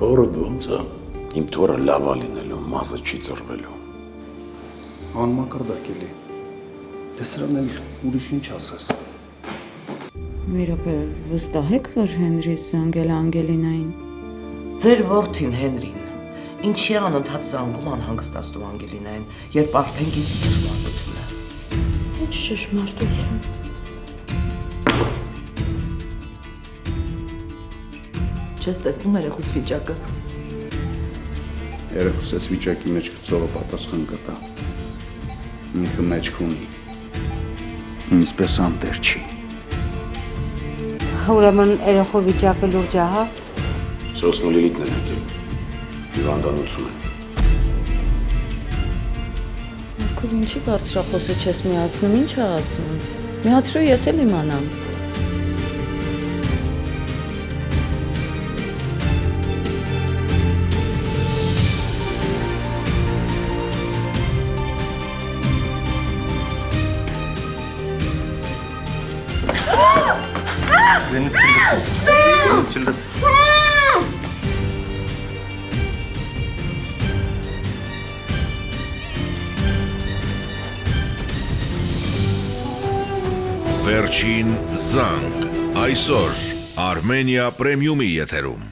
Թորդ ոնց է։ Իմ թորը լավ է լինելու, մազը չի ծռվելու։ Անմակարդակ էլի։ Դե սրան էլ ուրիշ ինչ ասես։ Մի րոպե, վստահ եք, որ Հենրիս զանգել է Անգելինային։ Ձեր որդին Հենրին ինչի անընդհատ զանգում անհանգստացնում Անգելինային, երբ արդեն գիտի ճշմարտությունը։ Ինչ ճշմարտություն։ Չես տեսնում երեխուս վիճակը։ Երեխուս ես վիճակի մեջ գցողը պատասխան կտա։ Ինքը մեջք ունի։ Ինձպես անտեր չի։ Ուրեմն երեխու վիճակը լուրջ է, հա։ Սոսն ու Լիլիթն են եկել։ Հիվանդանոցում են։ Մարգուր, ինչի բարձրախոսը չես միացնում, ինչ է ասում։ Միացրու, ես էլ իմանամ։ Վերջին զանգ, այսօր Armenia Premium-ի եթերում։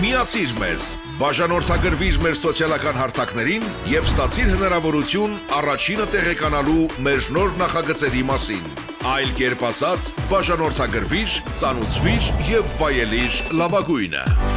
Միացիր մեզ, բաժանորդագրվիր մեր սոցիալական հարթակներին և ստացիր հնարավորություն առաջինը տեղեկանալու մեր նոր նախագծերի մասին։ Այլ կերպ ասած, բաժանորդագրվիր, ծանուցվիր և վայելիր լավագույնը։